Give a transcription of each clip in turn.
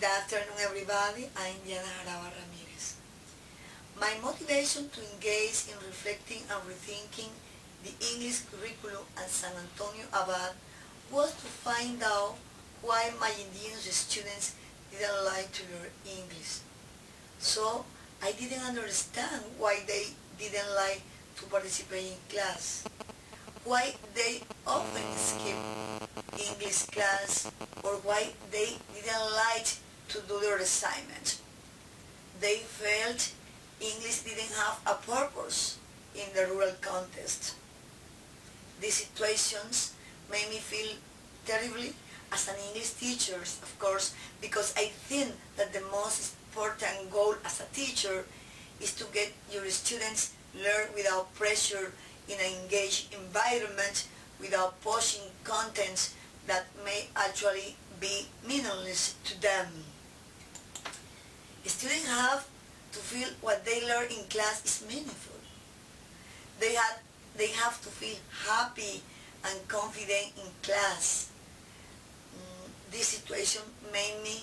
Good afternoon, everybody. I'm Diana Jaraba Ramirez. My motivation to engage in reflecting and rethinking the English curriculum at San Antonio Abad was to find out why my indigenous students didn't like to learn English. So I didn't understand why they didn't like to participate in class, why they often skip English class, or why they didn't like to do their assignment. They felt English didn't have a purpose in the rural context. These situations made me feel terribly as an English teacher, of course, because I think that the most important goal as a teacher is to get your students learn without pressure in an engaged environment, without pushing contents that may actually be meaningless to them. Students have to feel what they learn in class is meaningful. They have to feel happy and confident in class. This situation made me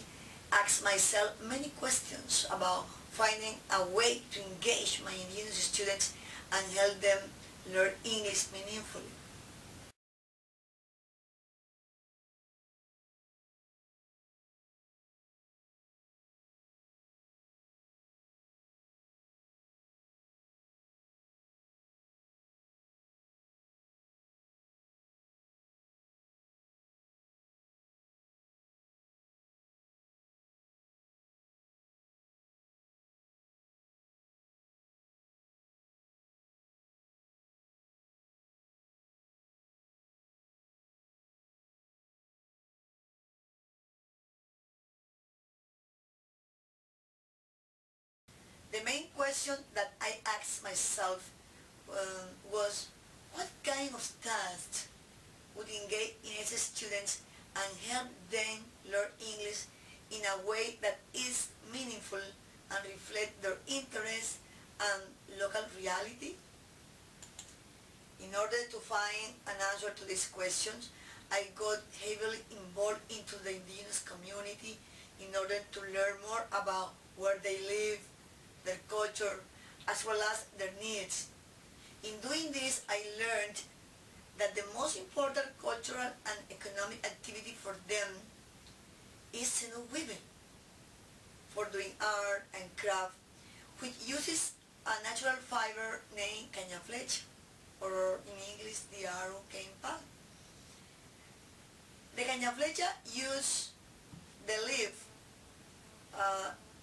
ask myself many questions about finding a way to engage my indigenous students and help them learn English meaningfully. The main question that I asked myself was, what kind of tasks would engage English students and help them learn English in a way that is meaningful and reflect their interests and local reality? In order to find an answer to these questions, I got heavily involved into the indigenous community in order to learn more about where they live, their culture, as well as their needs. In doing this, I learned that the most important cultural and economic activity for them is weaving, for doing art and craft, which uses a natural fiber named caña flecha, or in English, the arrow cane palm. The caña flecha use the leaf,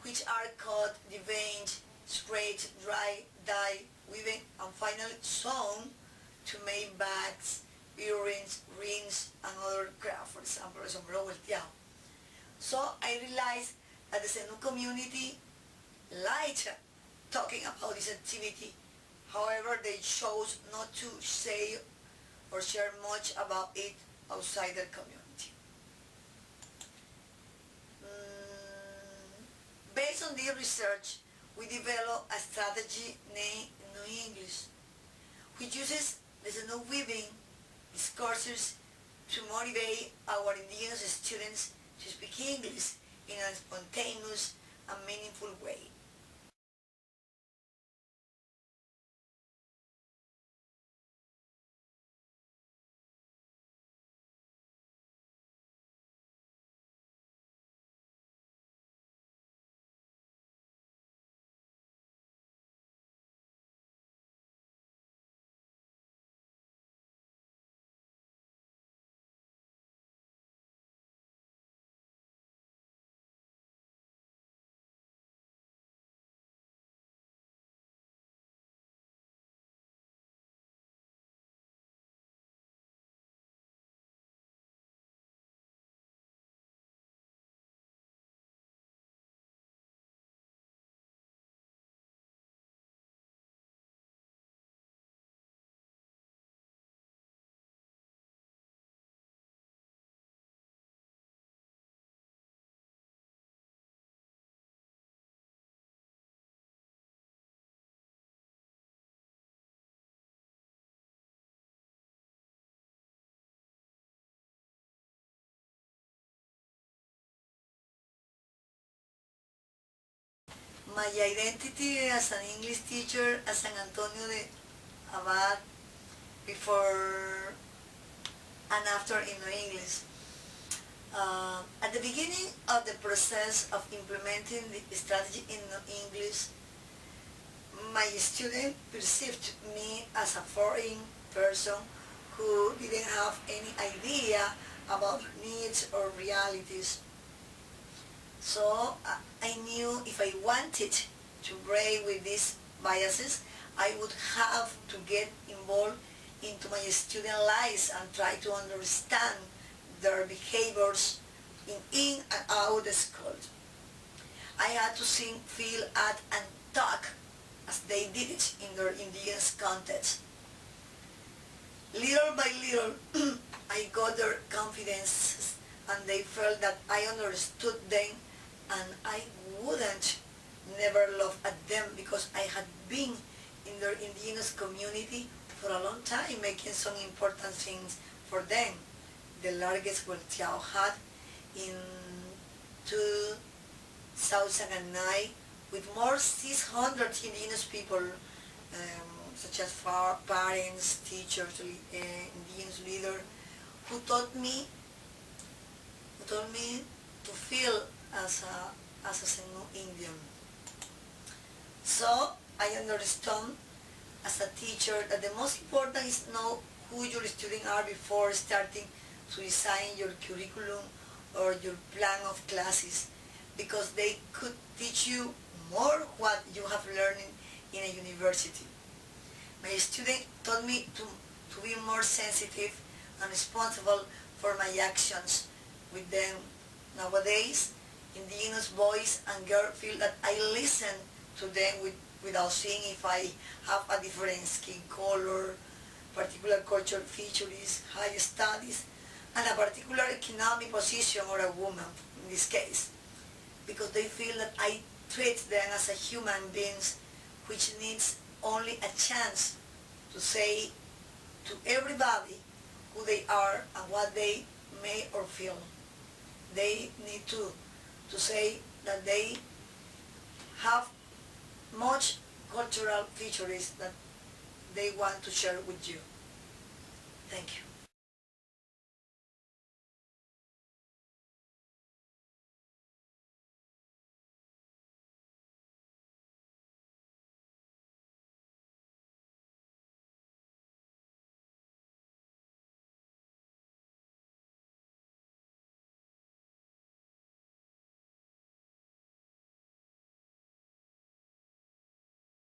which are cut, deveined, straight, dry, dyed, woven, and finally sewn to make bags, earrings, rings, and other craft, for example, el sombrero volteado. So I realized that the Zenú community liked talking about this activity. However, they chose not to say or share much about it outside their community. Based on this research, we developed a strategy named New English, which uses the Zenú weaving discourses to motivate our indigenous students to speak English in a spontaneous and meaningful way. My identity as an English teacher at San Antonio de Abad before and after in English. At the beginning of the process of implementing the strategy in English, my student perceived me as a foreign person who didn't have any idea about needs or realities. So I knew if I wanted to break with these biases, I would have to get involved into my student lives and try to understand their behaviors in and out the school. I had to think, feel, act, and talk as they did it in their indigenous context. Little by little, I got their confidence and they felt that I understood them and I wouldn't never laugh at them because I had been in their indigenous community for a long time making some important things for them. The largest volteado had in 2009 with more 600 indigenous people such as parents, teachers, indigenous leaders who told me to feel as a Senu Indian. So I understand as a teacher that the most important is know who your students are before starting to design your curriculum or your plan of classes, because they could teach you more what you have learned in a university. My students taught me to be more sensitive and responsible for my actions with them. Nowadays, indigenous boys and girls feel that I listen to them without seeing if I have a different skin color, particular cultural features, high studies, and a particular economic position or a woman in this case, because they feel that I treat them as a human beings which needs only a chance to say to everybody who they are and what they may or feel. They need to say that they have much cultural features that they want to share with you. Thank you.